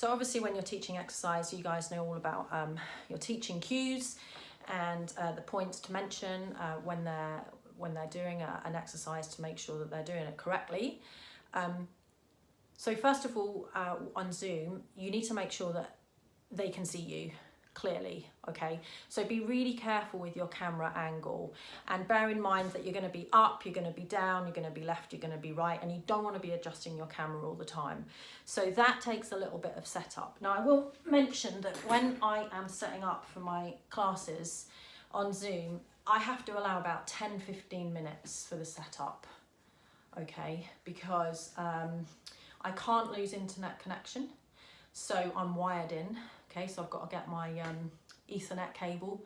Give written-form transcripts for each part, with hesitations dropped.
So obviously when you're teaching exercise, you guys know all about your teaching cues and the points to mention when they're doing an exercise to make sure that they're doing it correctly. So first of all, on Zoom, you need to make sure that they can see you clearly, okay? So be really careful with your camera angle, and bear in mind that you're going to be up, you're going to be down, you're going to be left, you're going to be right, and you don't want to be adjusting your camera all the time. So that takes a little bit of setup. Now I will mention that when I am setting up for my classes on Zoom, I have to allow about 10-15 minutes for the setup, okay? Because I can't lose internet connection, so I'm wired in. Okay, so I've got to get my Ethernet cable,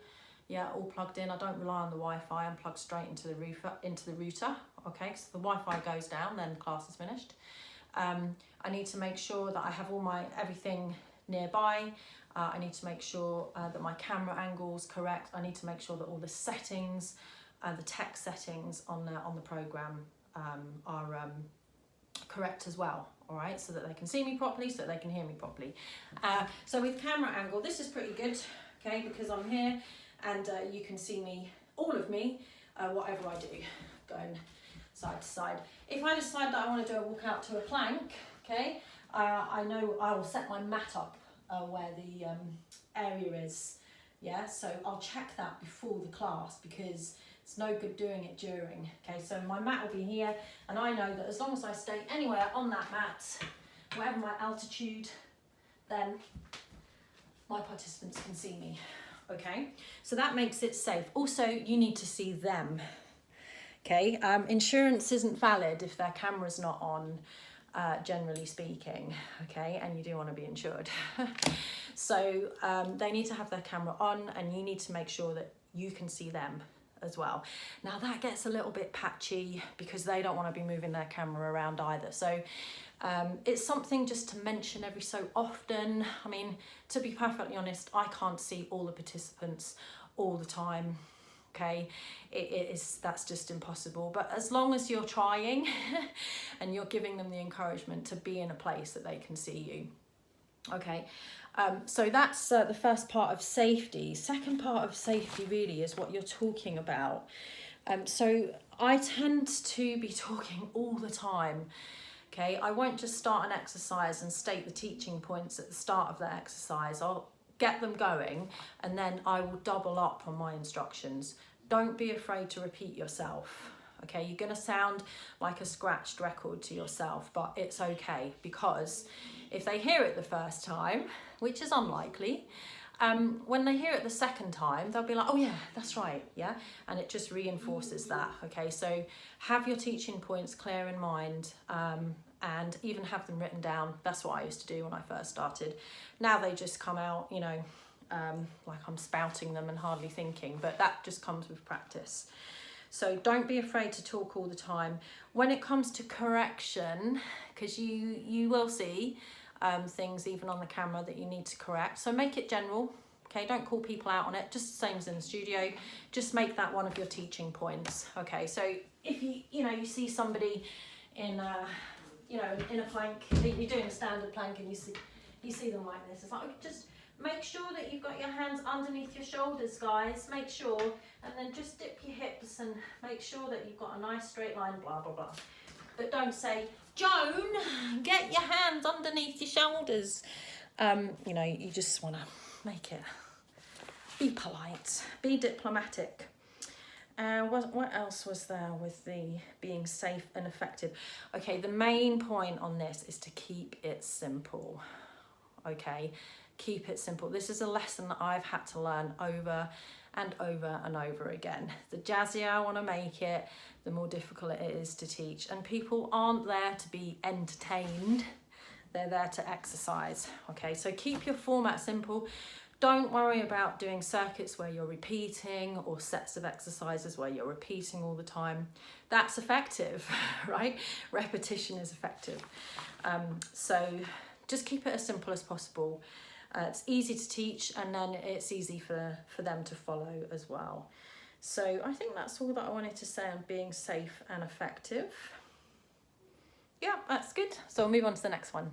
all plugged in. I don't rely on the Wi-Fi. I'm plugged straight into the router. Okay, so the Wi-Fi goes down, then class is finished. I need to make sure that I have everything nearby. I need to make sure that my camera angle's correct. I need to make sure that all the settings, the text settings on the program are correct as well. All right, so that they can see me properly, so that they can hear me properly. So with camera angle, this is pretty good, okay, because I'm here and you can see me, all of me, whatever I do, going side to side. If I decide that I want to do a walk out to a plank, okay, I know I will set my mat up where the area is, so I'll check that before the class, because it's no good doing it during. Okay, so my mat will be here, and I know that as long as I stay anywhere on that mat, whatever my altitude, then my participants can see me. Okay, so that makes it safe. Also, you need to see them. Okay, insurance isn't valid if their camera's not on, generally speaking, okay, and you do want to be insured. So they need to have their camera on, and you need to make sure that you can see them as well. Now that gets a little bit patchy because they don't want to be moving their camera around either. So it's something just to mention every so often. I mean, to be perfectly honest, I can't see all the participants all the time. Okay, that's just impossible. But as long as you're trying and you're giving them the encouragement to be in a place that they can see you. Okay, so that's the first part of safety. Second part of safety really is what you're talking about. So I tend to be talking all the time. Okay, I won't just start an exercise and state the teaching points at the start of the exercise. I'll get them going, and then I will double up on my instructions. Don't be afraid to repeat yourself. Okay, you're going to sound like a scratched record to yourself, but it's okay, because if they hear it the first time, which is unlikely, when they hear it the second time, they'll be like, oh yeah, that's right, and it just reinforces that. Okay, so have your teaching points clear in mind, and even have them written down. That's what I used to do when I first started. Now they just come out, like I'm spouting them and hardly thinking, but that just comes with practice. So don't be afraid to talk all the time. When it comes to correction, because you will see things even on the camera that you need to correct, so make it general. Okay, don't call people out on it, just the same as in the studio. Just make that one of your teaching points. Okay, so if you see somebody in in a plank, you're doing a standard plank, and you see them like this, it's like, just make sure that you've got your hands underneath your shoulders, guys. Make sure, and then just dip your hips and make sure that you've got a nice straight line, blah, blah, blah. But don't say, Joan, get your hands underneath your shoulders. You just want to make it, be polite, be diplomatic. What else was there with the being safe and effective? Okay, the main point on this is to keep it simple. Okay, keep it simple. This is a lesson that I've had to learn over and over and over again. The jazzier I want to make it, the more difficult it is to teach. And people aren't there to be entertained, they're there to exercise. Okay, so keep your format simple. Don't worry about doing circuits where you're repeating, or sets of exercises where you're repeating all the time. That's effective, right? Repetition is effective. So just keep it as simple as possible. It's easy to teach, and then it's easy for them to follow as well. So I think that's all that I wanted to say on being safe and effective. Yeah, that's good. So we'll move on to the next one.